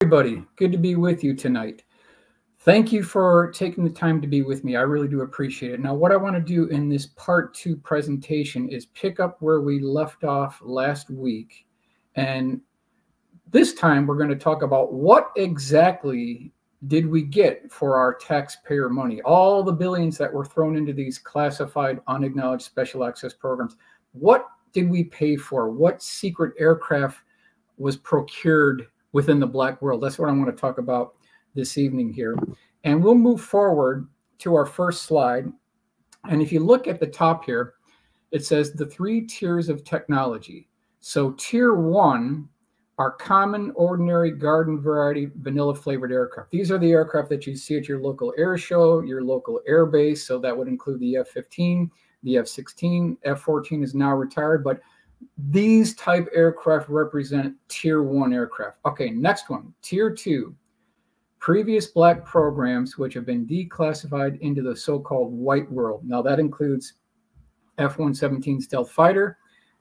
Everybody, good to be with you tonight. Thank you for taking the time to be with me. I really do appreciate it. Now, what I want to do in this part 2 presentation is pick up where we left off last week. And this time we're going to talk about what exactly did we get for our taxpayer money? All the billions that were thrown into these classified, unacknowledged special access programs. What did we pay for? What secret aircraft was procured within the black world? That's what I want to talk about this evening here. And we'll move forward to our first slide. And if you look at the top here, it says the 3 tiers of technology. So tier 1 are common, ordinary, garden variety, vanilla flavored aircraft. These are the aircraft that you see at your local air show, your local air base. So that would include the F-15, the F-16, F-14 is now retired, but these type aircraft represent tier 1 aircraft. Okay, next one, tier 2. Previous black programs which have been declassified into the so-called white world. Now that includes F-117 stealth fighter,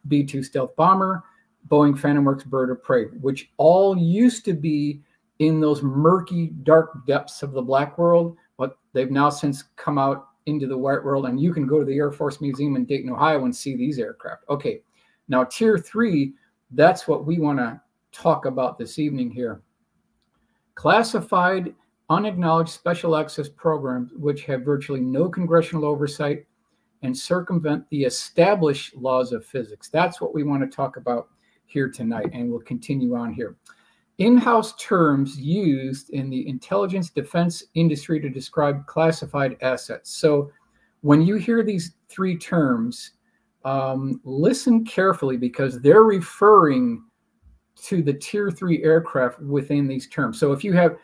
B-2 stealth bomber, Boeing Phantom Works bird of prey, which all used to be in those murky, dark depths of the black world, but they've now since come out into the white world, and you can go to the Air Force Museum in Dayton, Ohio and see these aircraft. Okay, now tier 3, that's what we want to talk about this evening here. Classified, unacknowledged special access programs which have virtually no congressional oversight and circumvent the established laws of physics. That's what we want to talk about here tonight, and we'll continue on here. In-house terms used in the intelligence defense industry to describe classified assets. So when you hear these 3 terms, listen carefully because they're referring to the tier 3 aircraft within these terms. So if you have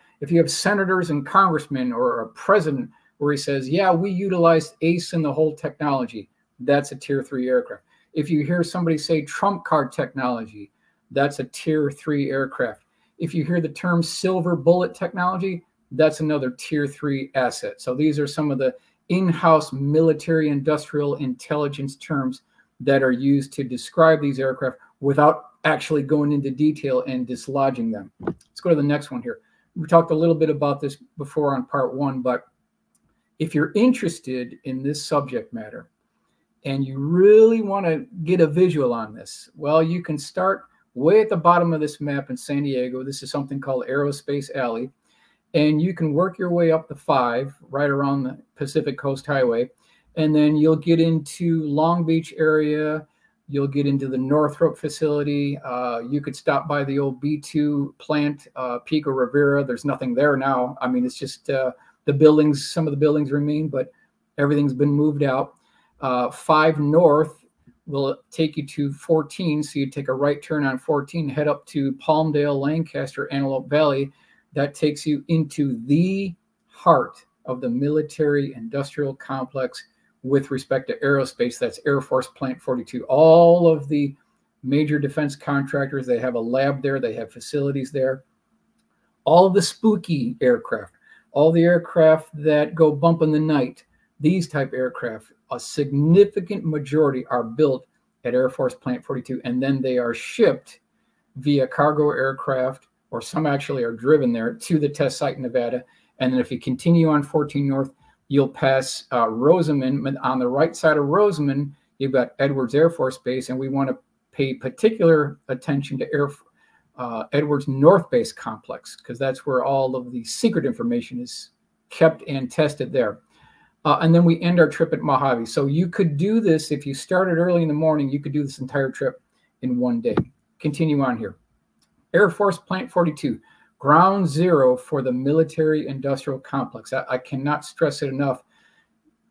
senators and congressmen or a president where he says, yeah, we utilized ACE in the whole technology, that's a tier 3 aircraft. If you hear somebody say trump card technology, that's a tier 3 aircraft. If you hear the term silver bullet technology, that's another tier 3 asset. So these are some of the in-house military industrial intelligence terms that are used to describe these aircraft without actually going into detail and dislodging them. Let's go to the next one here. We talked a little bit about this before on part 1, but if you're interested in this subject matter and you really want to get a visual on this, well, you can start way at the bottom of this map in San Diego. This is something called Aerospace Alley, and you can work your way up the 5 right around the Pacific Coast Highway, and then you'll get into Long Beach area. You'll get into the Northrop facility. You could stop by the old B-2 plant, Pico Rivera. There's nothing there now. I mean, it's just the buildings, some of the buildings remain, but everything's been moved out. 5 north will take you to 14. So you take a right turn on 14, head up to Palmdale, Lancaster, Antelope Valley. That takes you into the heart of the military industrial complex with respect to aerospace. That's Air Force Plant 42. All of the major defense contractors, they have a lab there, they have facilities there. All the spooky aircraft, all the aircraft that go bump in the night, these type aircraft, a significant majority are built at Air Force Plant 42, and then they are shipped via cargo aircraft, or some actually are driven there to the test site in Nevada. And then if you continue on 14 North, you'll pass Rosamond. On the right side of Rosamond, you've got Edwards Air Force Base, and we want to pay particular attention to Edwards North Base Complex, because that's where all of the secret information is kept and tested there. And then we end our trip at Mojave. So you could do this, if you started early in the morning, you could do this entire trip in one day. Continue on here. Air Force Plant 42. Ground zero for the military industrial complex. I cannot stress it enough.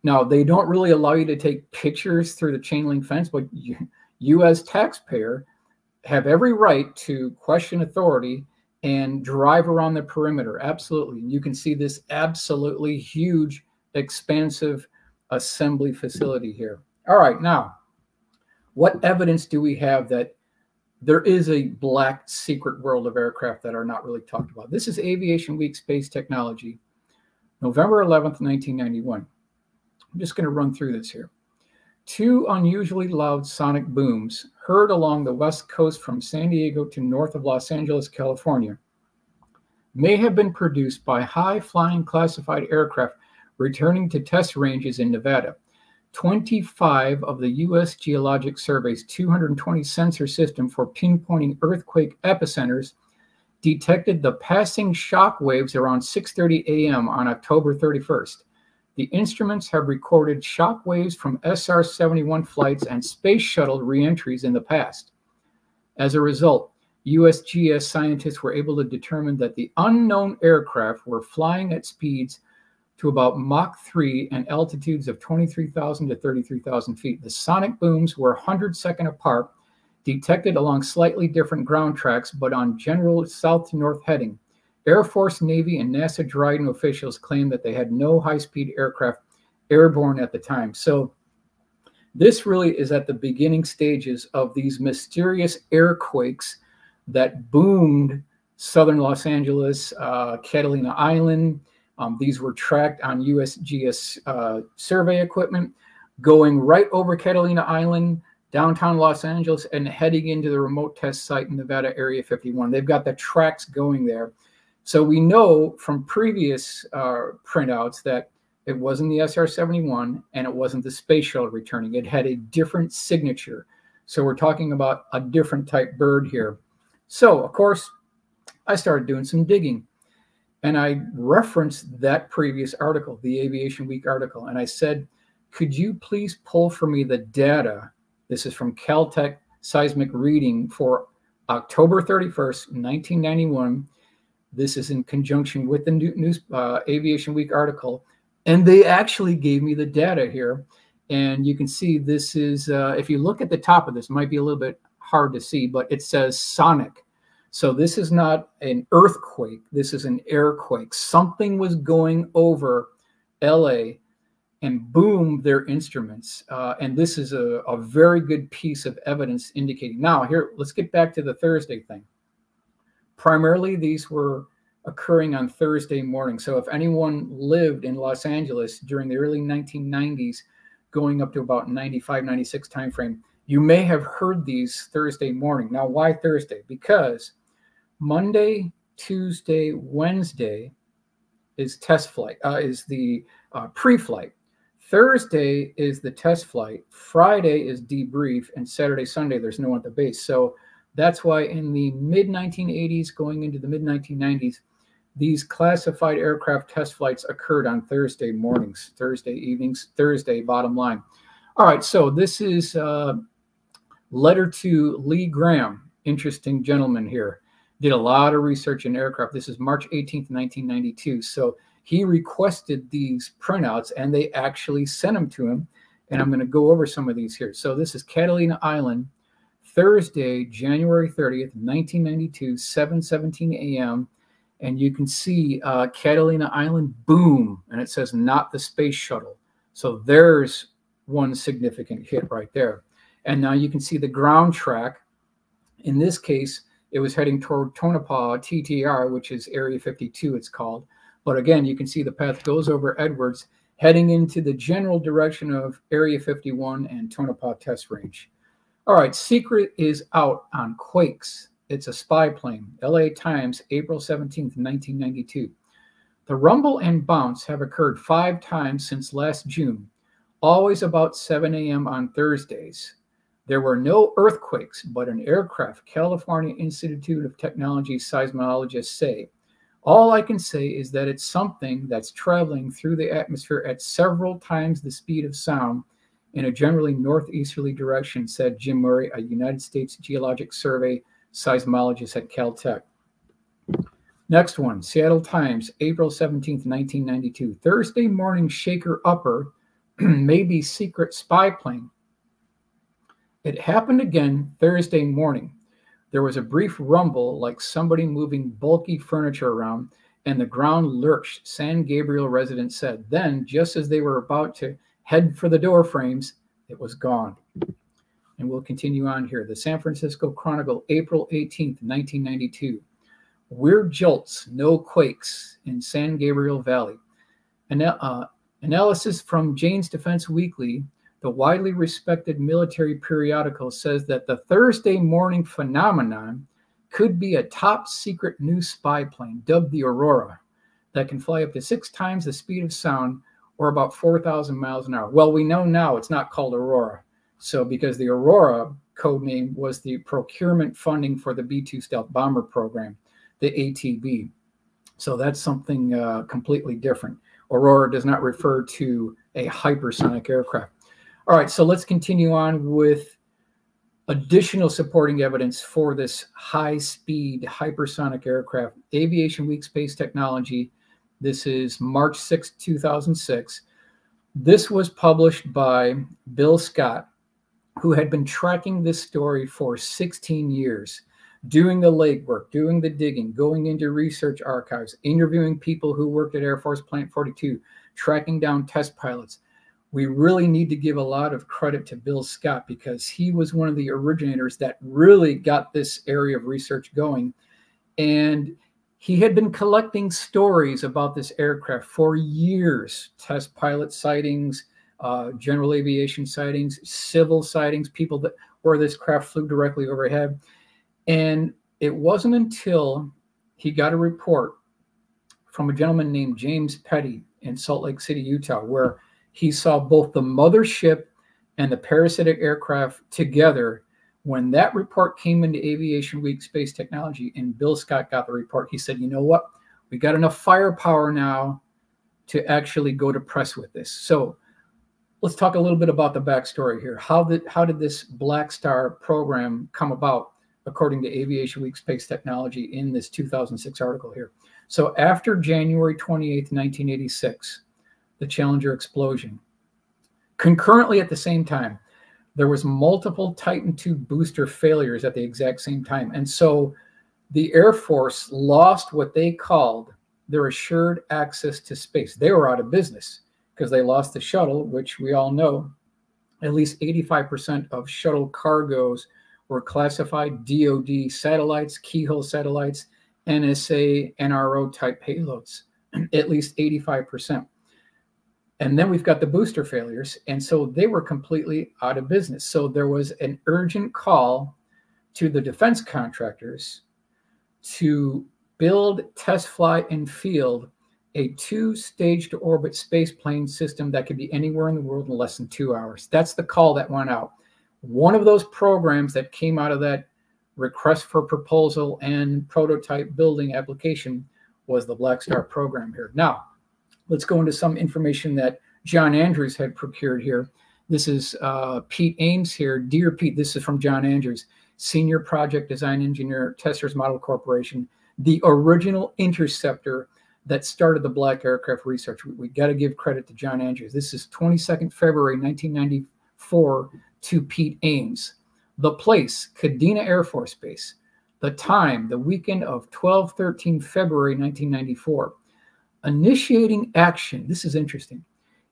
Now, they don't really allow you to take pictures through the chain link fence, but you as taxpayer have every right to question authority and drive around the perimeter. Absolutely. You can see this absolutely huge, expansive assembly facility here. All right, now, what evidence do we have that there is a black secret world of aircraft that are not really talked about? This is Aviation Week Space Technology, November 11th, 1991. I'm just going to run through this here. 2 unusually loud sonic booms heard along the west coast from San Diego to north of Los Angeles, California. may have been produced by high-flying classified aircraft returning to test ranges in Nevada. 25 of the U.S. Geologic Survey's 220 sensor system for pinpointing earthquake epicenters detected the passing shock waves around 6:30 a.m. on October 31st. The instruments have recorded shock waves from SR-71 flights and space shuttle reentries in the past. As a result, USGS scientists were able to determine that the unknown aircraft were flying at speeds to about Mach 3 and altitudes of 23,000 to 33,000 feet. The sonic booms were 100-second apart, detected along slightly different ground tracks, but on general south to north heading. Air Force, Navy, and NASA Dryden officials claimed that they had no high-speed aircraft airborne at the time. So this really is at the beginning stages of these mysterious airquakes that boomed southern Los Angeles, Catalina Island. These were tracked on USGS survey equipment, going right over Catalina Island, downtown Los Angeles, and heading into the remote test site in Nevada, Area 51. They've got the tracks going there. So we know from previous printouts that it wasn't the SR-71 and it wasn't the space shuttle returning. It had a different signature. So we're talking about a different type bird here. So, of course, I started doing some digging. And I referenced that previous article, the Aviation Week article. And I said, could you please pull for me the data? This is from Caltech seismic reading for October 31st, 1991. This is in conjunction with the Aviation Week article. And they actually gave me the data here. And you can see this is, if you look at the top of this, it might be a little bit hard to see, but it says sonic. So this is not an earthquake. This is an airquake. Something was going over LA and boomed their instruments. And this is a very good piece of evidence indicating. Now, here, let's get back to the Thursday thing. Primarily, these were occurring on Thursday morning. So if anyone lived in Los Angeles during the early 1990s, going up to about 95, 96 timeframe, you may have heard these Thursday morning. Now, why Thursday? Because Monday, Tuesday, Wednesday is test flight, is the pre-flight. Thursday is the test flight. Friday is debrief, and Saturday, Sunday, there's no one at the base. So that's why in the mid-1980s, going into the mid-1990s, these classified aircraft test flights occurred on Thursday mornings, Thursday evenings, Thursday bottom line. All right, so this is letter to Lee Graham, interesting gentleman here. Did a lot of research in aircraft. This is March 18th, 1992. So he requested these printouts, and they actually sent them to him. And I'm going to go over some of these here. So this is Catalina Island, Thursday, January 30th, 1992, 7:17 a.m. And you can see Catalina Island, boom. And it says not the space shuttle. So there's one significant hit right there. And now you can see the ground track. In this case, it was heading toward Tonopah, TTR, which is Area 52, it's called. But again, you can see the path goes over Edwards, heading into the general direction of Area 51 and Tonopah test range. All right, SECRET is out on quakes. It's a spy plane. LA Times, April 17th, 1992. The rumble and bounce have occurred 5 times since last June, always about 7 a.m. on Thursdays. There were no earthquakes, but an aircraft, California Institute of Technology seismologists say. All I can say is that it's something that's traveling through the atmosphere at several times the speed of sound in a generally northeasterly direction, said Jim Murray, a United States Geologic Survey seismologist at Caltech. Next one, Seattle Times, April 17th, 1992. Thursday morning shaker upper may be secret spy plane. It happened again Thursday morning. There was a brief rumble like somebody moving bulky furniture around, and the ground lurched, San Gabriel residents said. Then, just as they were about to head for the door frames, it was gone. And we'll continue on here. The San Francisco Chronicle, April 18th, 1992. Weird jolts, no quakes in San Gabriel Valley. Analysis from Jane's Defense Weekly, the widely respected military periodical, says that the Thursday morning phenomenon could be a top secret new spy plane dubbed the Aurora that can fly up to 6 times the speed of sound, or about 4,000 miles an hour. Well, we know now it's not called Aurora. So because the Aurora code name was the procurement funding for the B-2 stealth bomber program, the ATB. So that's something completely different. Aurora does not refer to a hypersonic aircraft. All right, so let's continue on with additional supporting evidence for this high-speed hypersonic aircraft. Aviation Week Space Technology. This is March 6, 2006. This was published by Bill Scott, who had been tracking this story for 16 years, doing the legwork, doing the digging, going into research archives, interviewing people who worked at Air Force Plant 42, tracking down test pilots. We really need to give a lot of credit to Bill Scott because he was one of the originators that really got this area of research going. And he had been collecting stories about this aircraft for years, test pilot sightings, general aviation sightings, civil sightings, people that where this craft flew directly overhead. And it wasn't until he got a report from a gentleman named James Petty in Salt Lake City, Utah, where he saw both the mothership and the parasitic aircraft together. When that report came into Aviation Week Space Technology and Bill Scott got the report, he said, you know what? We got enough firepower now to actually go to press with this. So let's talk a little bit about the backstory here. How did this Blackstar program come about, according to Aviation Week Space Technology in this 2006 article here? So after January 28th, 1986, the Challenger explosion, concurrently at the same time, there was multiple Titan II booster failures at the exact same time. And so the Air Force lost what they called their assured access to space. They were out of business because they lost the shuttle, which we all know at least 85% of shuttle cargoes were classified DoD satellites, keyhole satellites, NSA, NRO type payloads, at least 85%. And then we've got the booster failures. And so they were completely out of business. So there was an urgent call to the defense contractors to build, test fly, and field a 2-stage-to-orbit space plane system that could be anywhere in the world in less than 2 hours. That's the call that went out. One of those programs that came out of that request for proposal and prototype building application was the Blackstar program here. Now, let's go into some information that John Andrews had procured here. This is Pete Ames here. Dear Pete, this is from John Andrews, Senior Project Design Engineer, Testers Model Corporation, the original interceptor that started the black aircraft research. We got to give credit to John Andrews. This is 22nd February 1994 to Pete Ames. The place, Kadena Air Force Base. The time, the weekend of 12-13 February 1994. Initiating action. This is interesting.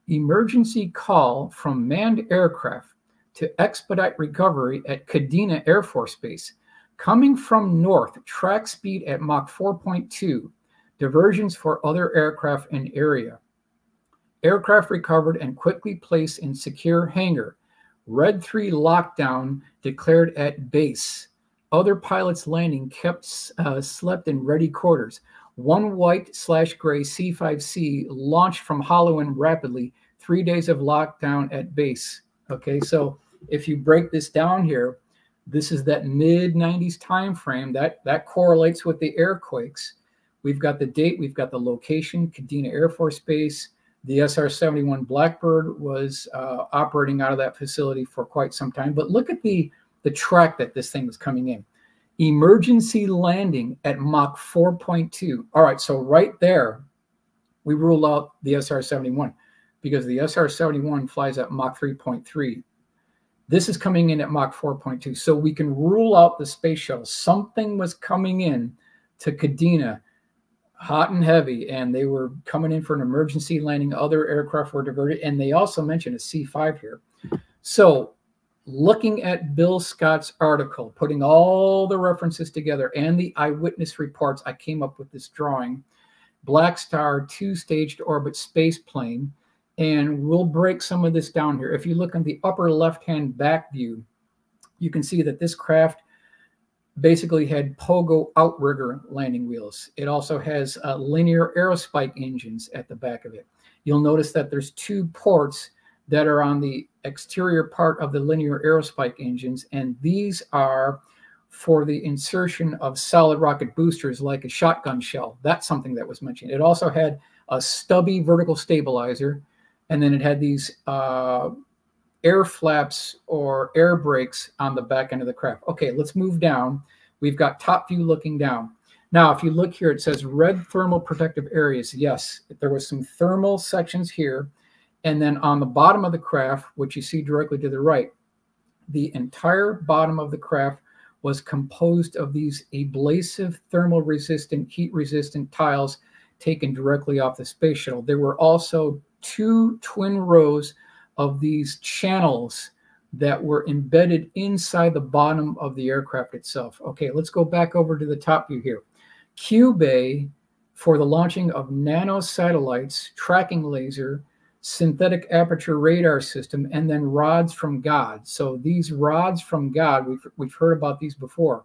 Emergency call from manned aircraft to expedite recovery at Kadena Air Force Base. Coming from north, track speed at Mach 4.2. Diversions for other aircraft in area. Aircraft recovered and quickly placed in secure hangar. Red 3 lockdown declared at base. Other pilots landing slept in ready quarters. One white/gray C-5C launched from hollow and rapidly. 3 days of lockdown at base. Okay, so if you break this down here, this is that mid-90s time frame. That correlates with the air quakes. We've got the date, we've got the location, Kadena Air Force Base. The SR-71 Blackbird was operating out of that facility for quite some time. But look at the track that this thing was coming in. Emergency landing at Mach 4.2. All right, so right there, we rule out the SR-71 because the SR-71 flies at Mach 3.3. This is coming in at Mach 4.2. So we can rule out the space shuttle. Something was coming in to Kadena hot and heavy, and they were coming in for an emergency landing. Other aircraft were diverted, and they also mentioned a C-5 here. So looking at Bill Scott's article, putting all the references together and the eyewitness reports, I came up with this drawing. Blackstar 2-stage orbit space plane. And we'll break some of this down here. If you look on the upper left-hand back view, you can see that this craft basically had pogo outrigger landing wheels. It also has linear aerospike engines at the back of it. You'll notice that there's 2 ports that are on the exterior part of the linear aerospike engines, and these are for the insertion of solid rocket boosters like a shotgun shell. That's something that was mentioned. It also had a stubby vertical stabilizer, and then it had these air flaps or air brakes on the back end of the craft. Okay, let's move down. We've got top view looking down. Now, if you look here, it says red thermal protective areas. Yes, there was some thermal sections here. And then on the bottom of the craft, which you see directly to the right, the entire bottom of the craft was composed of these abrasive, thermal resistant, heat resistant tiles taken directly off the space shuttle. There were also 2 twin rows of these channels that were embedded inside the bottom of the aircraft itself. Okay, let's go back over to the top view here. Q bay for the launching of nano satellites, tracking laser, synthetic aperture radar system, and then rods from God. So these rods from God, we've heard about these before.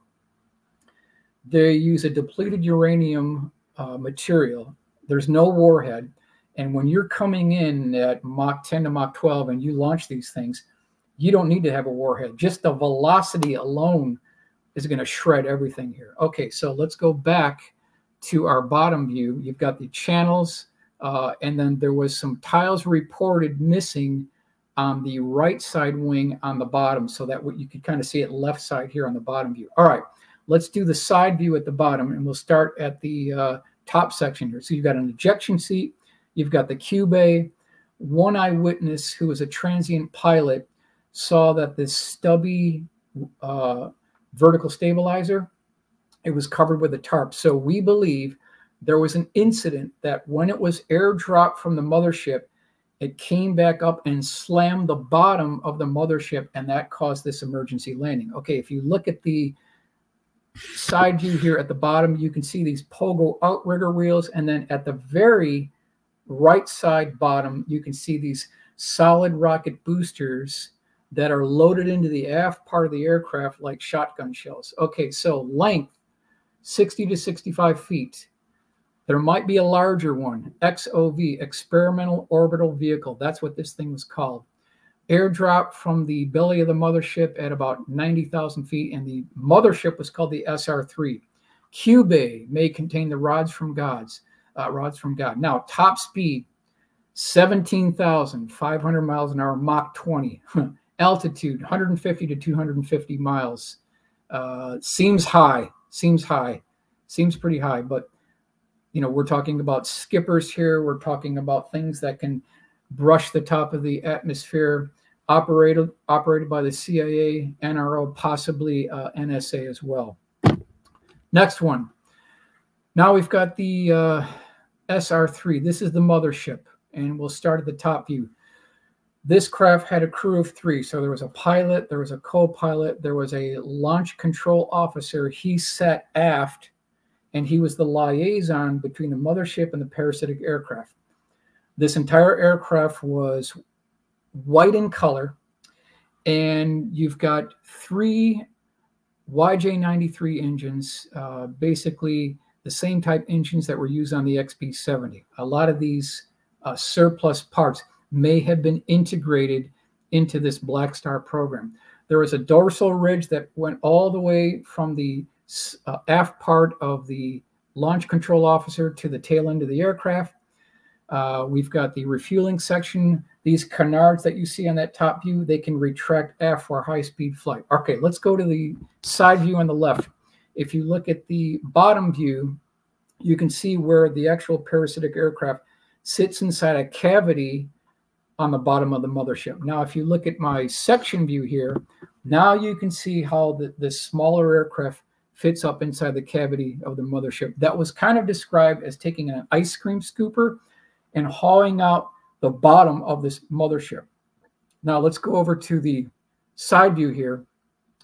They use a depleted uranium material. There's no warhead. And when you're coming in at Mach 10 to Mach 12 and you launch these things, you don't need to have a warhead. Just the velocity alone is going to shred everything here. Okay, so let's go back to our bottom view. You've got the channels, and then there was some tiles reported missing on the right side wing on the bottom, so that you could kind of see it left side here on the bottom view. All right, let's do the side view at the bottom, and we'll start at the top section here. So you've got an ejection seat, you've got the Q bay. One eyewitness who was a transient pilot saw that this stubby vertical stabilizer, it was covered with a tarp. So we believe there was an incident that when it was airdropped from the mothership, it came back up and slammed the bottom of the mothership, and that caused this emergency landing. Okay, if you look at the side view here at the bottom, you can see these pogo outrigger wheels, and then at the very right side bottom, you can see these solid rocket boosters that are loaded into the aft part of the aircraft like shotgun shells. Okay, so length, 60 to 65 feet. There might be a larger one, XOV, Experimental Orbital Vehicle. That's what this thing was called. Airdrop from the belly of the mothership at about 90,000 feet, and the mothership was called the SR-3. Q bay may contain the rods from God. Now, top speed, 17,500 miles an hour, Mach 20. Altitude, 150 to 250 miles. Seems high, seems pretty high, but you know, we're talking about skippers here. We're talking about things that can brush the top of the atmosphere, operated by the CIA, NRO, possibly NSA as well. Next one. Now we've got the SR-3. This is the mothership, and we'll start at the top view. This craft had a crew of 3. So there was a pilot, there was a co-pilot, there was a launch control officer. He sat aft, and he was the liaison between the mothership and the parasitic aircraft. This entire aircraft was white in color, and you've got 3 YJ-93 engines, basically the same type engines that were used on the XB-70. A lot of these surplus parts may have been integrated into this Blackstar program. There was a dorsal ridge that went all the way from the aft part of the launch control officer to the tail end of the aircraft. We've got the refueling section. These canards that you see on that top view, they can retract aft for high-speed flight. Okay, let's go to the side view on the left. If you look at the bottom view, you can see where the actual parasitic aircraft sits inside a cavity on the bottom of the mothership. Now, if you look at my section view here, now you can see how the smaller aircraft fits up inside the cavity of the mothership. That was kind of described as taking an ice cream scooper and hauling out the bottom of this mothership. Now let's go over to the side view here.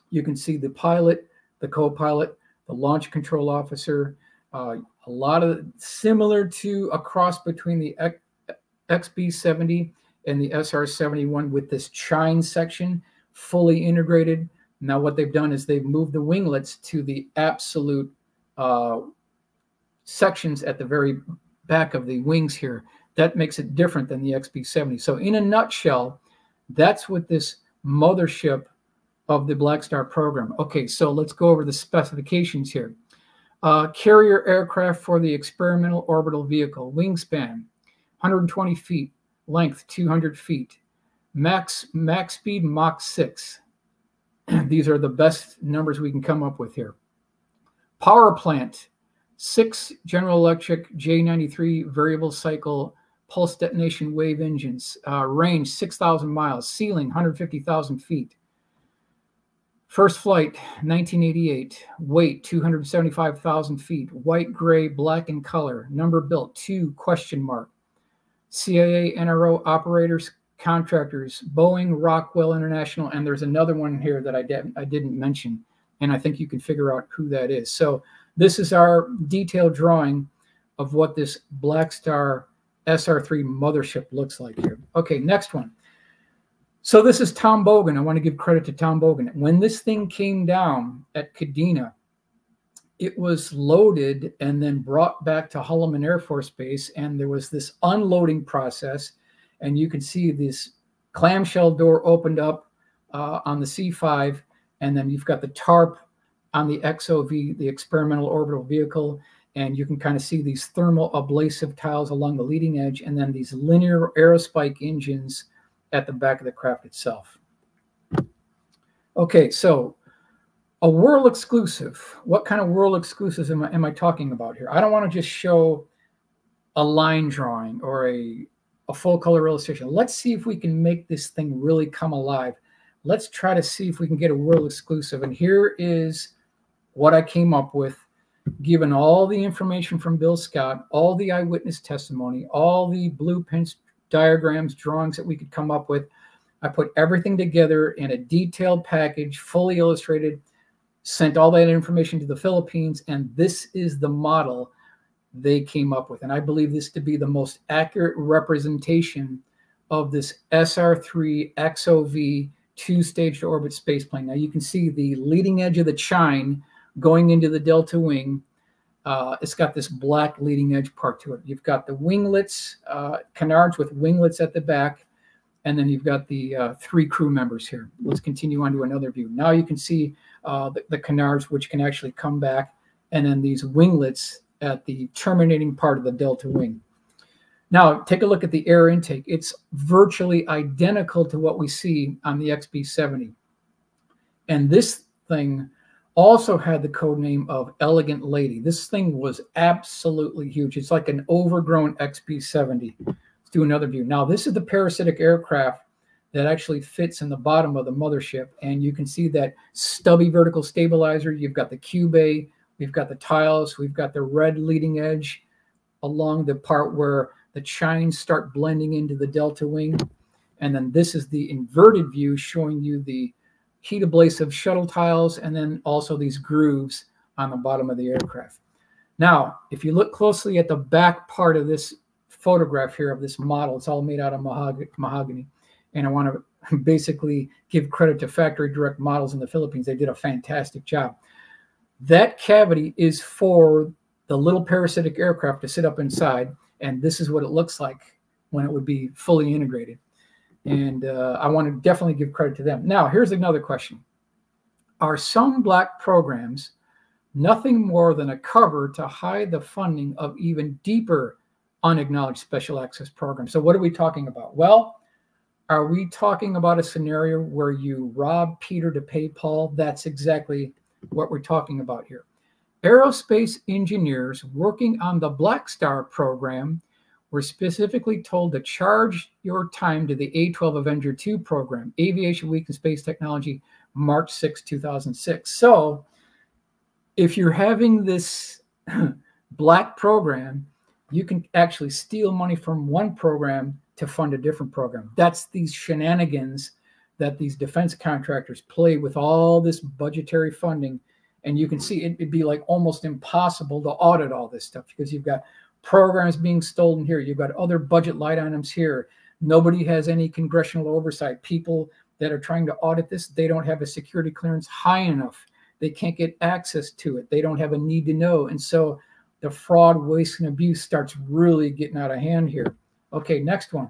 You can see the pilot, the co-pilot, the launch control officer, a lot of similar to a cross between the XB-70 and the SR-71 with this chine section fully integrated. Now what they've done is they've moved the winglets to the absolute sections at the very back of the wings here. That makes it different than the XB-70. So in a nutshell, that's what this mothership of the Blackstar program. Okay, so let's go over the specifications here. Carrier aircraft for the experimental orbital vehicle. Wingspan, 120 feet. Length, 200 feet. Max speed, Mach 6. These are the best numbers we can come up with here. Power plant, 6 General Electric J93 variable cycle pulse detonation wave engines. Range, 6,000 miles. Ceiling, 150,000 feet. First flight, 1988. Weight, 275,000 feet. White, gray, black in color. Number built, 2 ? CIA, NRO operators, contractors, Boeing, Rockwell International, and there's another one here that I didn't mention, and I think you can figure out who that is. So this is our detailed drawing of what this Blackstar SR3 mothership looks like here. Okay, next one. So this is Tom Bogan. I want to give credit to Tom Bogan. When this thing came down at Kadena, it was loaded and then brought back to Holloman Air Force Base, and there was this unloading process, and you can see this clamshell door opened up on the C5, and then you've got the tarp on the XOV, the experimental orbital vehicle, and you can kind of see these thermal ablasive tiles along the leading edge, and then these linear aerospike engines at the back of the craft itself. Okay, so a world exclusive. What kind of world exclusives am I talking about here? I don't want to just show a line drawing or a full color illustration. Let's see if we can make this thing really come alive. Let's try to see if we can get a world exclusive. And here is what I came up with, given all the information from Bill Scott, all the eyewitness testimony, all the blueprints, diagrams, drawings that we could come up with. I put everything together in a detailed package, fully illustrated, sent all that information to the Philippines, and this is the model they came up with. And I believe this to be the most accurate representation of this SR3 XOV 2-stage orbit spaceplane. Now you can see the leading edge of the chine going into the delta wing. It's got this black leading edge part to it. You've got the winglets, canards with winglets at the back, and then you've got the 3 crew members here. Let's continue on to another view. Now you can see the canards, which can actually come back, and then these winglets at the terminating part of the delta wing. Now take a look at the air intake. It's virtually identical to what we see on the XB-70. And this thing also had the code name of Elegant Lady. This thing was absolutely huge. It's like an overgrown XB-70. Let's do another view. Now, this is the parasitic aircraft that actually fits in the bottom of the mothership. And you can see that stubby vertical stabilizer. You've got the Q bay. We've got the tiles. We've got the red leading edge along the part where the chines start blending into the delta wing. And then this is the inverted view showing you the heat ablasive shuttle tiles, and then also these grooves on the bottom of the aircraft. Now, if you look closely at the back part of this photograph here of this model, it's all made out of mahogany. And I want to basically give credit to Factory Direct Models in the Philippines. They did a fantastic job. That cavity is for the little parasitic aircraft to sit up inside, and this is what it looks like when it would be fully integrated. And I want to definitely give credit to them. Now, here's another question. Are some black programs nothing more than a cover to hide the funding of even deeper unacknowledged special access programs? So what are we talking about? Well, are we talking about a scenario where you rob Peter to pay Paul? That's exactly what we're talking about here. Aerospace engineers working on the Blackstar program were specifically told to charge your time to the A-12 Avenger 2 program, Aviation Week in Space Technology, March 6, 2006. So if you're having this black program, you can actually steal money from one program to fund a different program. That's these shenanigans that these defense contractors play with all this budgetary funding. And you can see it'd be like almost impossible to audit all this stuff because you've got programs being stolen here. You've got other budget line items here. Nobody has any congressional oversight. People that are trying to audit this, they don't have a security clearance high enough. They can't get access to it. They don't have a need to know. And so the fraud, waste, and abuse starts really getting out of hand here. Okay, next one.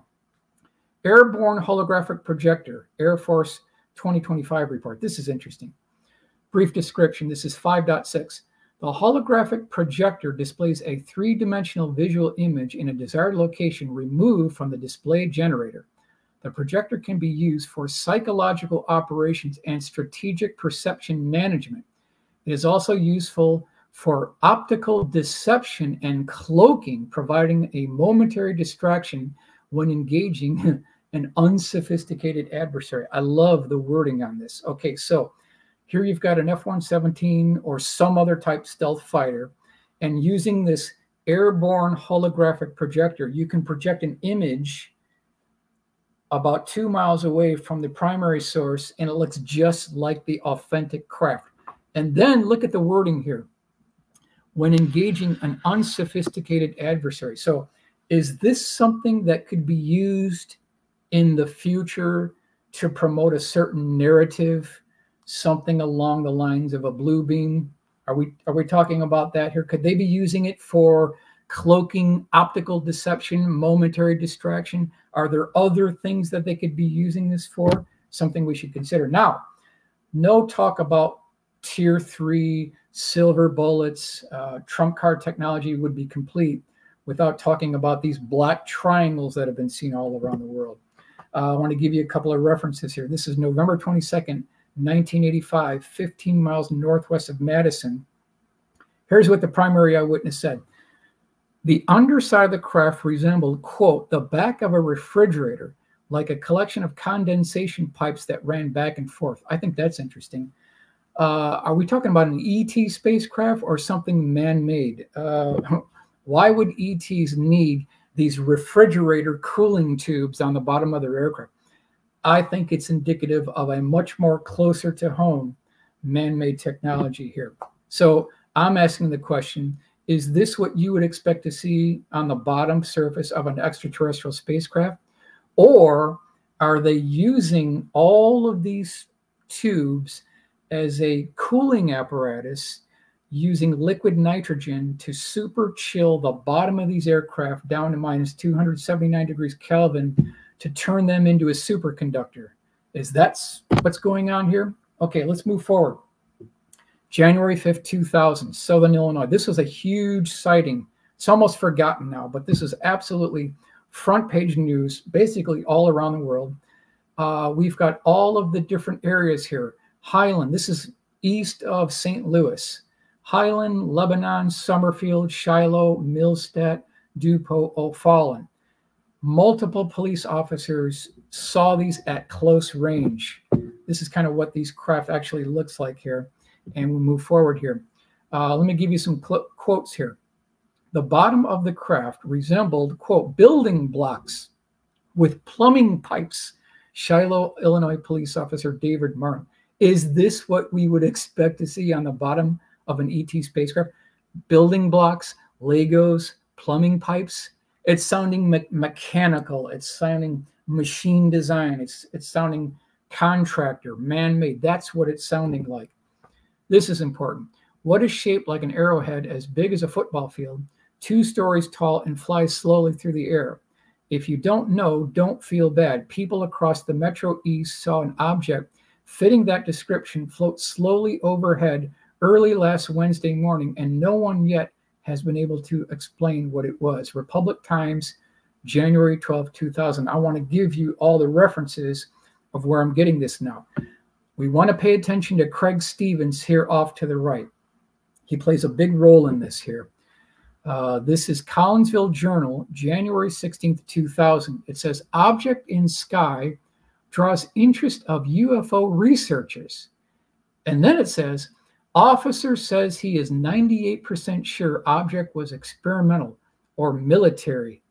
Airborne Holographic Projector, Air Force 2025 report. This is interesting. Brief description. This is 5.6. The holographic projector displays a three-dimensional visual image in a desired location removed from the display generator. The projector can be used for psychological operations and strategic perception management. It is also useful for optical deception and cloaking, providing a momentary distraction when engaging an unsophisticated adversary. I love the wording on this. Okay, so here you've got an F-117 or some other type stealth fighter, and using this airborne holographic projector, you can project an image about 2 miles away from the primary source, and it looks just like the authentic craft. And then look at the wording here. When engaging an unsophisticated adversary. So is this something that could be used in the future to promote a certain narrative, something along the lines of a blue beam? Are we talking about that here? Could they be using it for cloaking, optical deception, momentary distraction? Are there other things that they could be using this for? Something we should consider. Now, no talk about tier 3 silver bullets, trump card technology would be complete without talking about these black triangles that have been seen all around the world. I want to give you a couple of references here. This is November 22nd, 1985, 15 miles northwest of Madison. Here's what the primary eyewitness said. The underside of the craft resembled, quote, the back of a refrigerator, like a collection of condensation pipes that ran back and forth. I think that's interesting. Are we talking about an ET spacecraft or something man-made? Why would ETs need these refrigerator cooling tubes on the bottom of their aircraft? I think it's indicative of a much more closer to home man-made technology here. So I'm asking the question, is this what you would expect to see on the bottom surface of an extraterrestrial spacecraft? Or are they using all of these tubes as a cooling apparatus using liquid nitrogen to super chill the bottom of these aircraft down to minus 279 degrees Kelvin to turn them into a superconductor? Is that what's going on here? Okay, let's move forward. January 5th, 2000, Southern Illinois. This was a huge sighting. It's almost forgotten now, but this is absolutely front page news, basically all around the world. We've got all of the different areas here. Highland, this is east of St. Louis. Highland, Lebanon, Summerfield, Shiloh, Millstadt, Dupont, O'Fallon. Multiple police officers saw these at close range. This is kind of what these craft actually looks like here. And we'll move forward here. Let me give you some quotes here. The bottom of the craft resembled, quote, building blocks with plumbing pipes. Shiloh, Illinois police officer David Martin. Is this what we would expect to see on the bottom of an ET spacecraft? Building blocks, Legos, plumbing pipes. It's sounding mechanical. It's sounding machine design. It's sounding contractor, man-made. That's what it's sounding like. This is important. What is shaped like an arrowhead as big as a football field, 2 stories tall, and flies slowly through the air? If you don't know, don't feel bad. People across the Metro East saw an object fitting that description float slowly overhead early last Wednesday morning, and no one yet has been able to explain what it was. Republic Times, January 12, 2000. I want to give you all the references of where I'm getting this now. We want to pay attention to Craig Stevens here off to the right. He plays a big role in this here. This is Collinsville Journal, January 16th, 2000. It says, object in sky draws interest of UFO researchers. And then it says, officer says he is 98% sure object was experimental or military.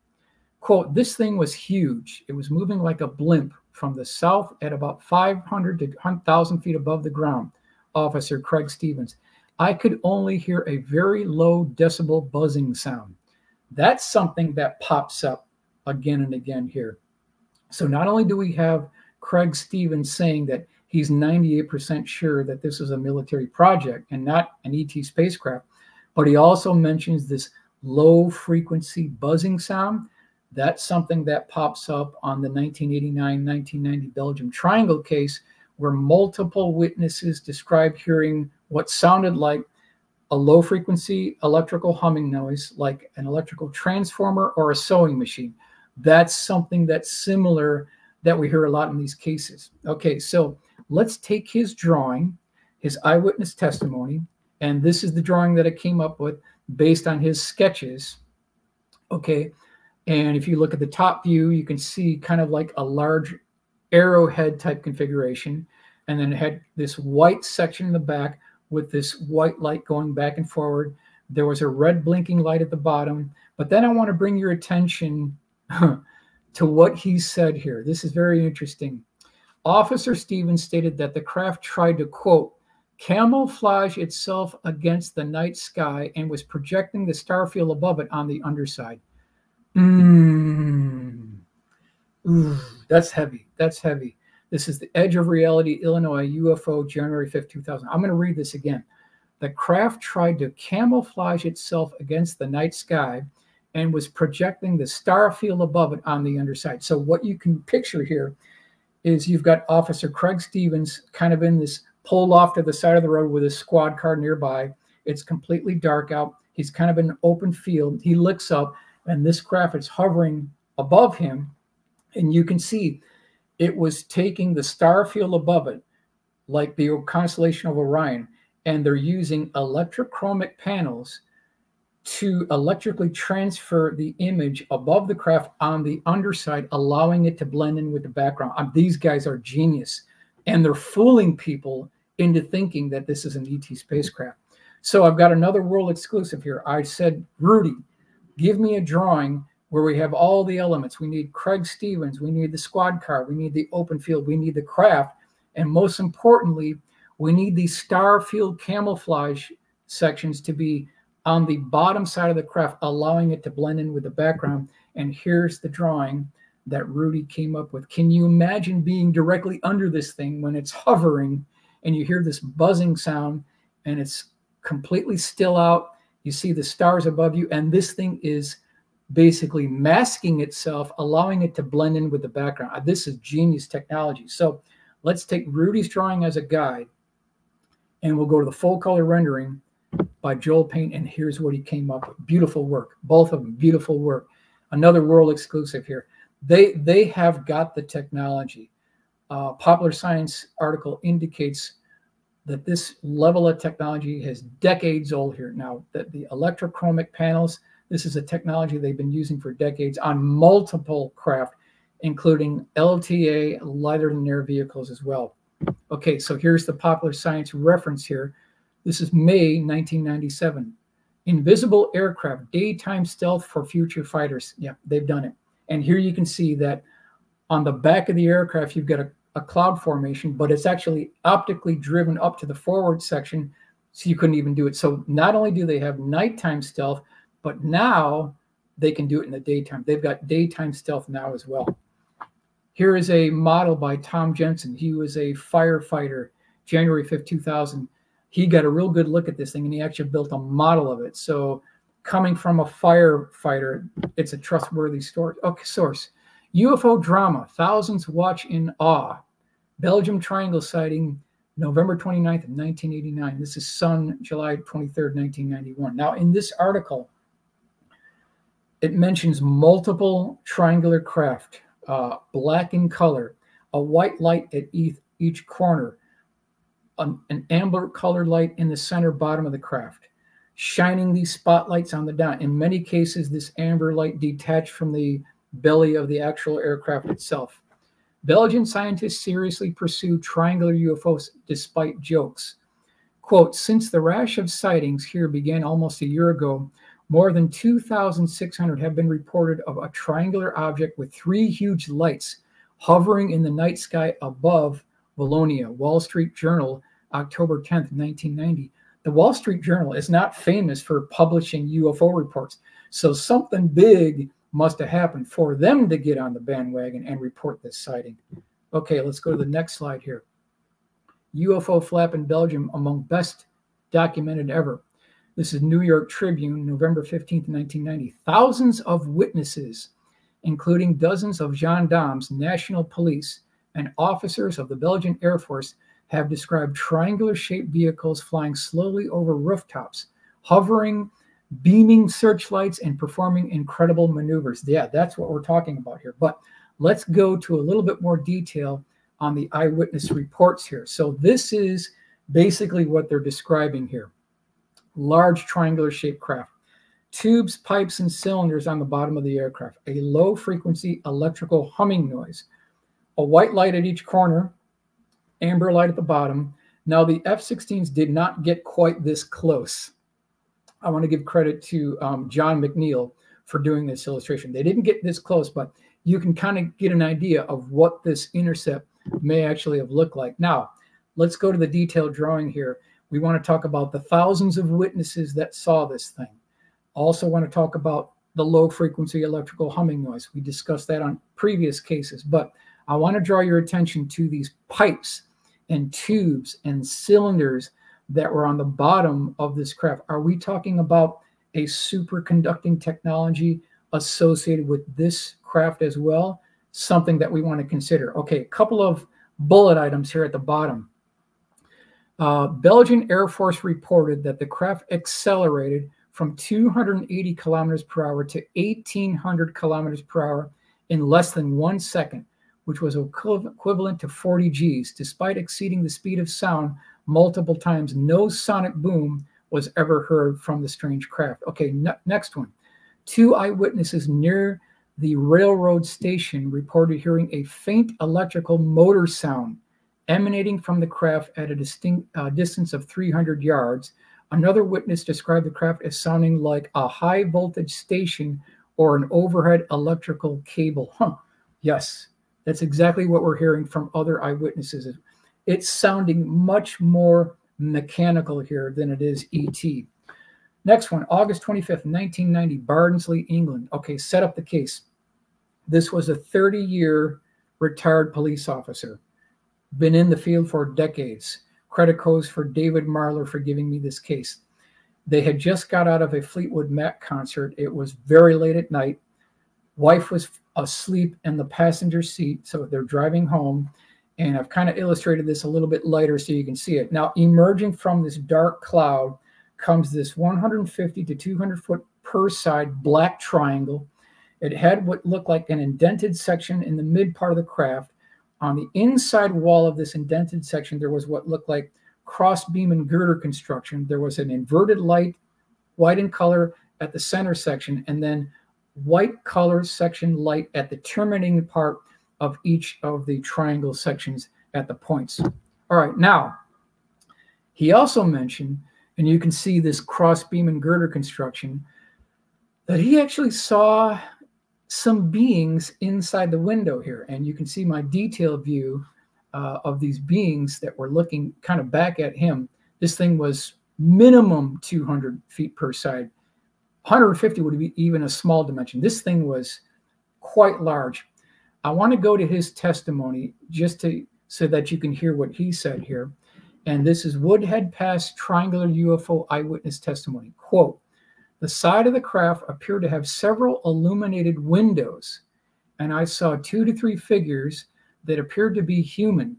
Quote, this thing was huge. It was moving like a blimp from the south at about 500 to 1,000 feet above the ground. Officer Craig Stevens. I could only hear a very low decibel buzzing sound. That's something that pops up again and again here. So not only do we have Craig Stevens saying that he's 98% sure that this is a military project and not an ET spacecraft. But he also mentions this low frequency buzzing sound. That's something that pops up on the 1989-1990 Belgium Triangle case, where multiple witnesses described hearing what sounded like a low frequency electrical humming noise, like an electrical transformer or a sewing machine. That's something that's similar that we hear a lot in these cases. Okay, so let's take his drawing, his eyewitness testimony, and this is the drawing that I came up with based on his sketches. Okay, and if you look at the top view, you can see kind of like a large arrowhead type configuration, and then it had this white section in the back with this white light going back and forward. There was a red blinking light at the bottom. But then I want to bring your attention to what he said here. This is very interesting. Officer Stevens stated that the craft tried to, quote, camouflage itself against the night sky and was projecting the star field above it on the underside. That's heavy. That's heavy. This is the Edge of Reality, Illinois, UFO, January 5th, 2000. I'm going to read this again. The craft tried to camouflage itself against the night sky and was projecting the star field above it on the underside. So what you can picture here is you've got Officer Craig Stevens kind of in this pulled off to the side of the road with his squad car nearby. It's completely dark out. He's kind of in an open field. He looks up, and this craft is hovering above him, and you can see it was taking the star field above it, like the constellation of Orion, and they're using electrochromic panels to electrically transfer the image above the craft on the underside, allowing it to blend in with the background. These guys are genius, and they're fooling people into thinking that this is an ET spacecraft. So I've got another world exclusive here. I said, Rudy, give me a drawing where we have all the elements. We need Craig Stevens, we need the squad car, we need the open field, we need the craft, and most importantly, we need these star field camouflage sections to be on the bottom side of the craft, allowing it to blend in with the background. And here's the drawing that Rudy came up with. Can you imagine being directly under this thing when it's hovering and you hear this buzzing sound and it's completely still out? You see the stars above you, and this thing is basically masking itself, allowing it to blend in with the background. This is genius technology. So let's take Rudy's drawing as a guide, and we'll go to the full color rendering by Joel Payne, and here's what he came up with. Beautiful work. Both of them, beautiful work. Another world exclusive here. They have got the technology. Popular Science article indicates that this level of technology is decades old here now, that the electrochromic panels, this is a technology they've been using for decades on multiple craft, including LTA, lighter than air vehicles as well. Okay, so here's the Popular Science reference here. This is May 1997. Invisible aircraft, daytime stealth for future fighters. Yeah, they've done it. And here you can see that on the back of the aircraft, you've got a cloud formation, but it's actually optically driven up to the forward section, so you couldn't even do it. So not only do they have nighttime stealth, but now they can do it in the daytime. They've got daytime stealth now as well. Here is a model by Tom Jensen. He was a firefighter, January 5th, 2000. He got a real good look at this thing, and he actually built a model of it. So coming from a firefighter, it's a trustworthy source. UFO drama, thousands watch in awe. Belgium Triangle sighting, November 29th of 1989. This is Sun, July 23rd, 1991. Now, in this article, it mentions multiple triangular craft, black in color, a white light at each corner, an amber colored light in the center bottom of the craft, shining these spotlights on the down. In many cases, this amber light detached from the belly of the actual aircraft itself. Belgian scientists seriously pursue triangular UFOs despite jokes. Quote, since the rash of sightings here began almost a year ago, more than 2,600 have been reported of a triangular object with 3 huge lights hovering in the night sky above Wallonia. Wall Street Journal, October 10th, 1990. The Wall Street Journal is not famous for publishing UFO reports, so something big must have happened for them to get on the bandwagon and report this sighting. Okay, let's go to the next slide here. UFO flap in Belgium among best documented ever. This is New York Tribune, November 15th, 1990. Thousands of witnesses, including dozens of gendarmes, national police, and officers of the Belgian Air Force, have described triangular-shaped vehicles flying slowly over rooftops, hovering, beaming searchlights, and performing incredible maneuvers. Yeah, that's what we're talking about here. But let's go to a little bit more detail on the eyewitness reports here. So this is basically what they're describing here. Large triangular-shaped craft, tubes, pipes, and cylinders on the bottom of the aircraft, a low-frequency electrical humming noise, a white light at each corner, amber light at the bottom. Now, the F-16s did not get quite this close. I want to give credit to John McNeil for doing this illustration. They didn't get this close, but you can kind of get an idea of what this intercept may actually have looked like. Now, let's go to the detailed drawing here. We want to talk about the thousands of witnesses that saw this thing. Also want to talk about the low-frequency electrical humming noise. We discussed that on previous cases, but I want to draw your attention to these pipes and tubes and cylinders that were on the bottom of this craft. Are we talking about a superconducting technology associated with this craft as well? Something that we want to consider. Okay, a couple of bullet items here at the bottom. Belgian Air Force reported that the craft accelerated from 280 kilometers per hour to 1,800 kilometers per hour in less than 1 second, which was equivalent to 40 Gs. Despite exceeding the speed of sound multiple times, no sonic boom was ever heard from the strange craft. Okay, next one. 2 eyewitnesses near the railroad station reported hearing a faint electrical motor sound emanating from the craft at a distinct distance of 300 yards. Another witness described the craft as sounding like a high voltage station or an overhead electrical cable. Yes, that's exactly what we're hearing from other eyewitnesses. It's sounding much more mechanical here than it is ET. Next one, August 25th, 1990, Barnsley, England. Okay, set up the case. This was a 30-year retired police officer. Been in the field for decades. Credit goes for David Marler for giving me this case. They had just got out of a Fleetwood Mac concert. It was very late at night. Wife was asleep in the passenger seat, so they're driving home. And I've kind of illustrated this a little bit lighter so you can see it. Now, emerging from this dark cloud comes this 150 to 200 foot per side black triangle. It had what looked like an indented section in the mid part of the craft. On the inside wall of this indented section, there was what looked like cross beam and girder construction. There was an inverted light, white in color at the center section, and then white color section light at the terminating part of each of the triangle sections at the points. All right, now, he also mentioned, and you can see this cross beam and girder construction, that he actually saw some beings inside the window here. And you can see my detailed view of these beings that were looking kind of back at him. This thing was minimum 200 feet per side. 150 would be even a small dimension. This thing was quite large. I want to go to his testimony just so that you can hear what he said here. And this is Woodhead Pass Triangular UFO Eyewitness Testimony. Quote, "The side of the craft appeared to have several illuminated windows, and I saw 2 to 3 figures that appeared to be human.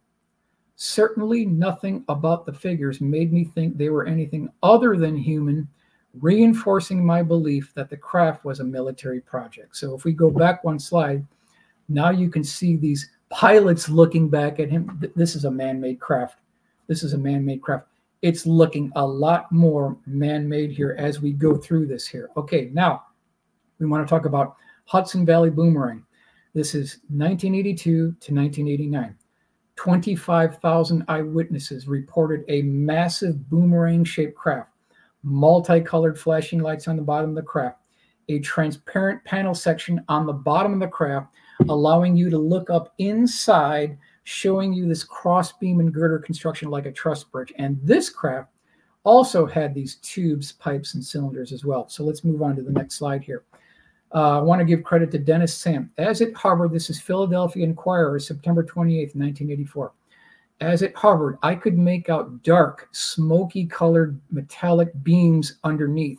Certainly nothing about the figures made me think they were anything other than human, reinforcing my belief that the craft was a military project." So if we go back one slide, now you can see these pilots looking back at him. This is a man-made craft. This is a man-made craft. It's looking a lot more man-made here as we go through this here. Okay, now we want to talk about Hudson Valley Boomerang. This is 1982 to 1989. 25,000 eyewitnesses reported a massive boomerang-shaped craft, multicolored flashing lights on the bottom of the craft, a transparent panel section on the bottom of the craft, allowing you to look up inside, showing you this cross beam and girder construction like a truss bridge. And this craft also had these tubes, pipes, and cylinders as well. So let's move on to the next slide here. I want to give credit to Dennis Sam. As it hovered, this is Philadelphia Inquirer, September 28th, 1984. As it hovered, I could make out dark, smoky colored metallic beams underneath.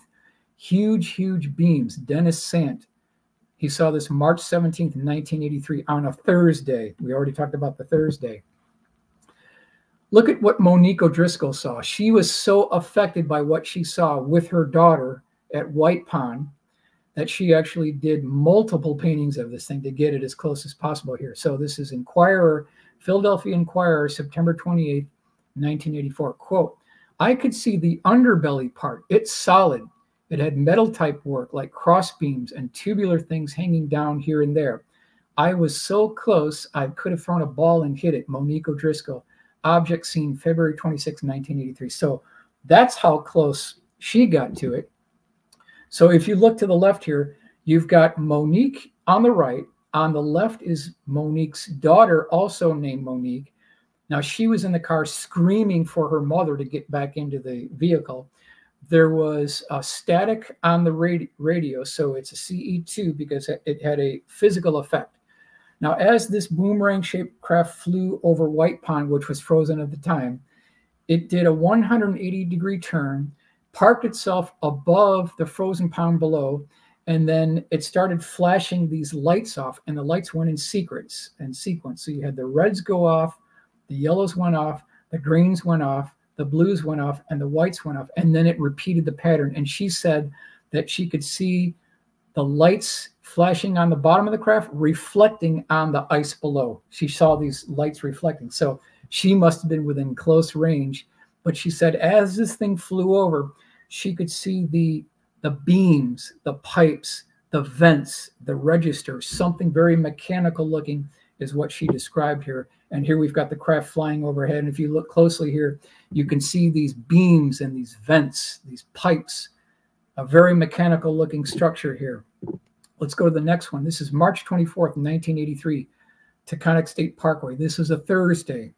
Huge, huge beams. Dennis Sant. He saw this March 17th, 1983 on a Thursday. We already talked about the Thursday. Look at what Monique O'Driscoll saw. She was so affected by what she saw with her daughter at White Pond that she actually did multiple paintings of this thing to get it as close as possible here. So this is Inquirer, Philadelphia Inquirer, September 28th, 1984. Quote, I could see the underbelly part. It's solid. It had metal type work like cross beams and tubular things hanging down here and there. I was so close, I could have thrown a ball and hit it. Monique O'Driscoll, object seen February 26, 1983. So that's how close she got to it. So if you look to the left here, you've got Monique on the right. On the left is Monique's daughter, also named Monique. Now, she was in the car screaming for her mother to get back into the vehicle. There was a static on the radio, so it's a CE2 because it had a physical effect. Now, as this boomerang-shaped craft flew over White Pond, which was frozen at the time, it did a 180-degree turn, parked itself above the frozen pond below, and then it started flashing these lights off, and the lights went in sequence. So you had the reds go off, the yellows went off, the greens went off, the blues went off, and the whites went off, and then it repeated the pattern. And she said that she could see the lights flashing on the bottom of the craft reflecting on the ice below. She saw these lights reflecting. So she must have been within close range. But she said as this thing flew over, she could see the beams, the pipes, the vents, the registers, something very mechanical looking is what she described here. And here we've got the craft flying overhead. And if you look closely here, you can see these beams and these vents, these pipes, a very mechanical looking structure here. Let's go to the next one. This is March 24th, 1983, Taconic State Parkway. This is a Thursday.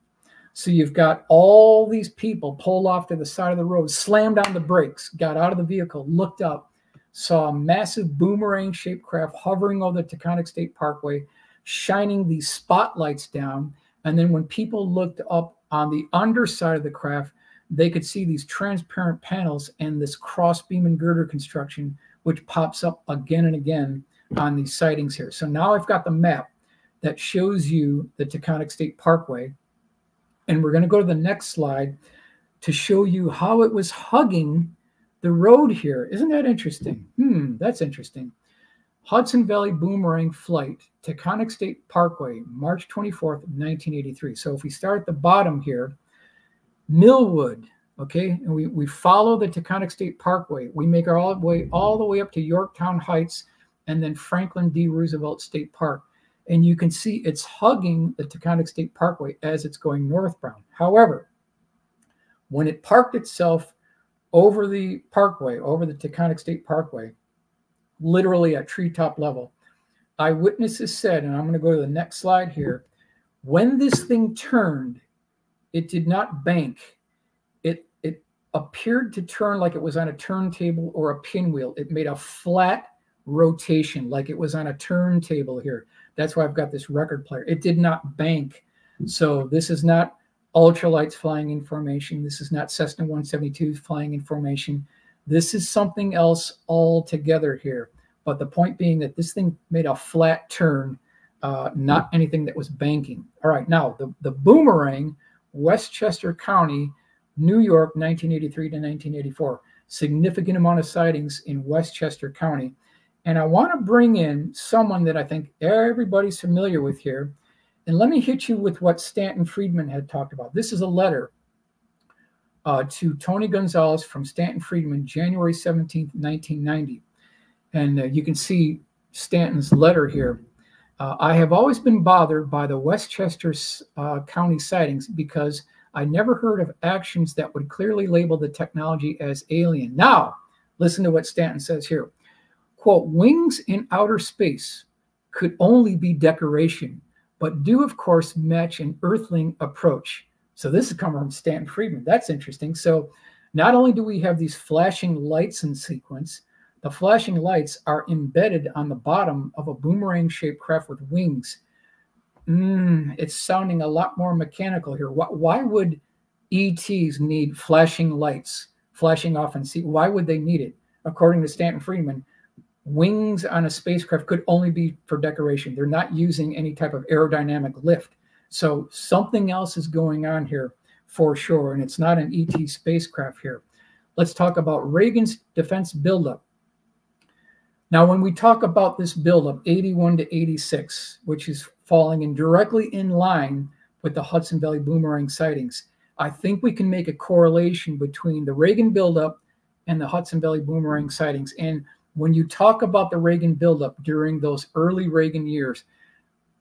So you've got all these people pulled off to the side of the road, slammed on the brakes, got out of the vehicle, looked up, saw a massive boomerang-shaped craft hovering over the Taconic State Parkway, shining these spotlights down. And then when people looked up on the underside of the craft, they could see these transparent panels and this cross-beam and girder construction, which pops up again and again on these sightings here. So now I've got the map that shows you the Taconic State Parkway. And we're going to go to the next slide to show you how it was hugging the road here. Isn't that interesting? That's interesting. Hudson Valley Boomerang Flight, Taconic State Parkway, March 24th, 1983. So if we start at the bottom here, Millwood, okay, and we follow the Taconic State Parkway. We make our all the way up to Yorktown Heights and then Franklin D. Roosevelt State Park. And you can see it's hugging the Taconic State Parkway as it's going northbound. However, when it parked itself over the parkway, over the Taconic State Parkway, literally at treetop level, eyewitnesses said, and I'm going to go to the next slide here, when this thing turned, it did not bank. It appeared to turn like it was on a turntable or a pinwheel. It made a flat rotation like it was on a turntable here. That's why I've got this record player. It did not bank. So this is not ultralights flying in formation. This is not Cessna 172 flying in formation. This is something else altogether here. But the point being that this thing made a flat turn, not anything that was banking. All right, now the Boomerang, Westchester County, New York, 1983 to 1984. Significant amount of sightings in Westchester County. And I want to bring in someone that I think everybody's familiar with here. And let me hit you with what Stanton Friedman had talked about. This is a letter to Tony Gonzalez from Stanton Friedman, January 17th, 1990. And you can see Stanton's letter here. I have always been bothered by the Westchester County sightings because I never heard of actions that would clearly label the technology as alien. Now, listen to what Stanton says here. Quote, wings in outer space could only be decoration, but do, of course, match an earthling approach. So this is coming from Stanton Friedman. That's interesting. So not only do we have these flashing lights in sequence, The flashing lights are embedded on the bottom of a boomerang-shaped craft with wings. It's sounding a lot more mechanical here. Why would ETs need flashing lights, flashing off and see? Why would they need it? According to Stanton Friedman, wings on a spacecraft could only be for decoration. They're not using any type of aerodynamic lift. So something else is going on here for sure, and it's not an ET spacecraft here. Let's talk about Reagan's defense buildup. Now, when we talk about this buildup, 81 to 86, which is falling in directly in line with the Hudson Valley Boomerang sightings, I think we can make a correlation between the Reagan buildup and the Hudson Valley Boomerang sightings. And when you talk about the Reagan buildup during those early Reagan years,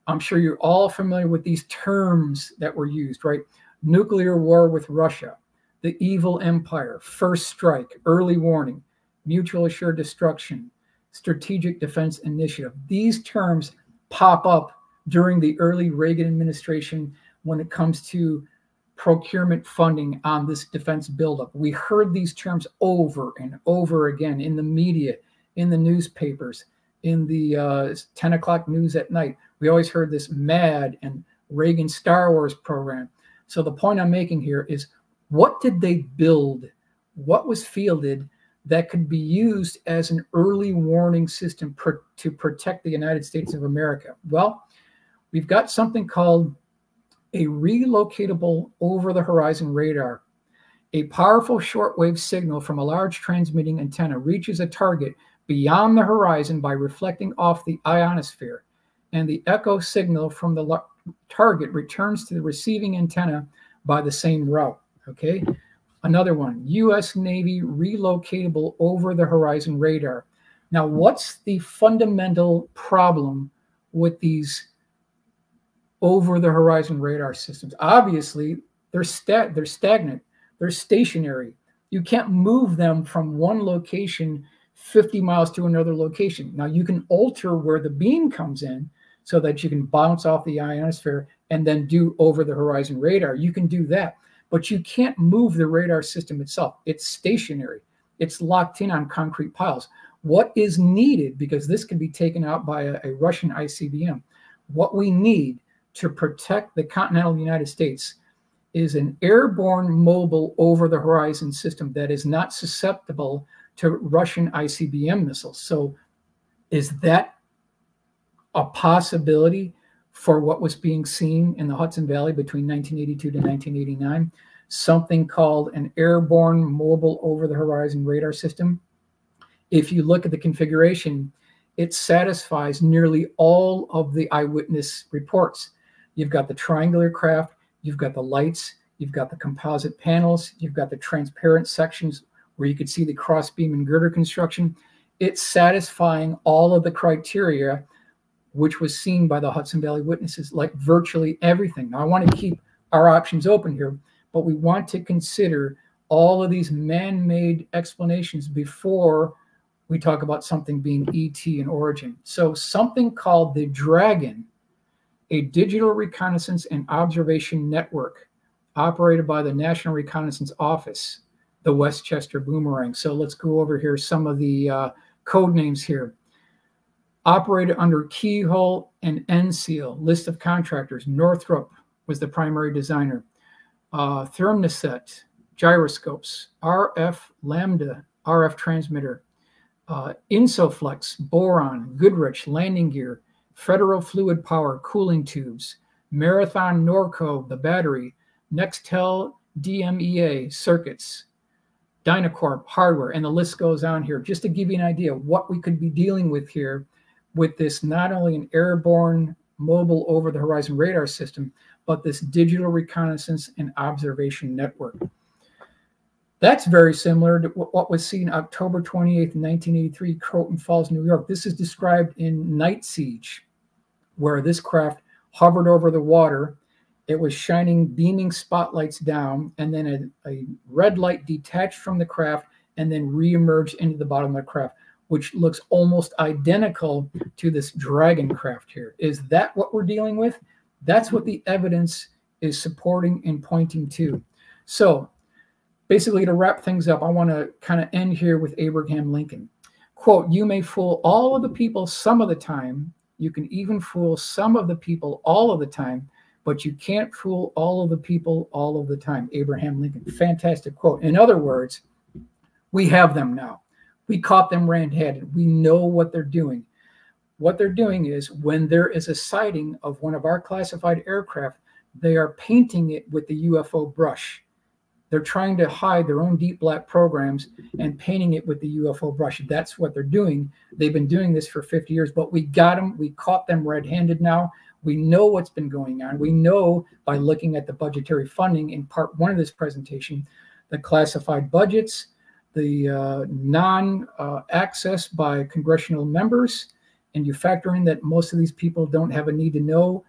I'm sure you're all familiar with these terms that were used, right? Nuclear war with Russia, the evil empire, first strike, early warning, mutual assured destruction, strategic defense initiative. These terms pop up during the early Reagan administration when it comes to procurement funding on this defense buildup. We heard these terms over and over again in the media, in the newspapers, in the 10 o'clock news at night. We always heard this MAD and Reagan Star Wars program. So the point I'm making here is, what did they build? What was fielded that could be used as an early warning system to protect the United States of America? Well, we've got something called a relocatable over-the-horizon radar. A powerful shortwave signal from a large transmitting antenna reaches a target beyond the horizon by reflecting off the ionosphere, and the echo signal from the target returns to the receiving antenna by the same route. Okay, another one, U.S. Navy relocatable over-the-horizon radar. Now, what's the fundamental problem with these over-the-horizon radar systems? Obviously, they're stagnant. They're stationary. You can't move them from one location 50 miles to another location. Now, you can alter where the beam comes in so that you can bounce off the ionosphere and then do over-the-horizon radar. You can do that, but you can't move the radar system itself. It's stationary. It's locked in on concrete piles. What is needed, because this can be taken out by a Russian ICBM, what we need to protect the continental United States is an airborne mobile over-the-horizon system that is not susceptible to Russian ICBM missiles. So is that a possibility for what was being seen in the Hudson Valley between 1982 to 1989? Something called an airborne mobile over-the-horizon radar system. If you look at the configuration, it satisfies nearly all of the eyewitness reports. You've got the triangular craft, you've got the lights, you've got the composite panels, you've got the transparent sections where you could see the crossbeam and girder construction. It's satisfying all of the criteria which was seen by the Hudson Valley witnesses, like virtually everything. Now, I want to keep our options open here, but we want to consider all of these man-made explanations before we talk about something being ET in origin. So something called the Dragon, a digital reconnaissance and observation network operated by the National Reconnaissance Office, the Westchester Boomerang. So let's go over here some of the code names here. Operated under Keyhole and NSEAL, list of contractors. Northrop was the primary designer. Thermosset, gyroscopes, RF Lambda, RF transmitter, Insoflex, Boron, Goodrich, landing gear, Federal Fluid Power, cooling tubes, Marathon Norco, the battery, Nextel DMEA, circuits, Dynacorp, hardware, and the list goes on here, just to give you an idea of what we could be dealing with here with this, not only an airborne mobile over-the-horizon radar system, but this digital reconnaissance and observation network. That's very similar to what was seen October 28th, 1983, Croton Falls, New York. This is described in Night Siege, where this craft hovered over the water. It was shining beaming spotlights down, and then a red light detached from the craft and then reemerged into the bottom of the craft, which looks almost identical to this Dragon craft here. Is that what we're dealing with? That's what the evidence is supporting and pointing to. So basically, to wrap things up, I want to kind of end here with Abraham Lincoln. quote, you may fool all of the people some of the time. You can even fool some of the people all of the time, but you can't fool all of the people all of the time. Abraham Lincoln, fantastic quote. In other words, we have them now. We caught them red-handed. We know what they're doing. What they're doing is when there is a sighting of one of our classified aircraft, they are painting it with the UFO brush. They're trying to hide their own deep black programs and painting it with the UFO brush. That's what they're doing. They've been doing this for 50 years, but we got them. We caught them red-handed now. We know what's been going on. We know by looking at the budgetary funding in part one of this presentation, the classified budgets, the non-access by congressional members, and you factor in that most of these people don't have a need to know,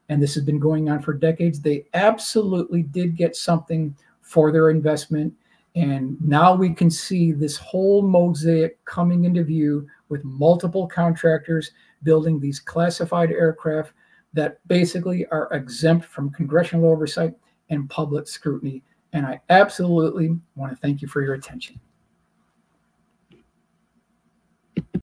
and this has been going on for decades. They absolutely did get something for their investment, and now we can see this whole mosaic coming into view with multiple contractors building these classified aircraft that basically are exempt from congressional oversight and public scrutiny. And I absolutely want to thank you for your attention.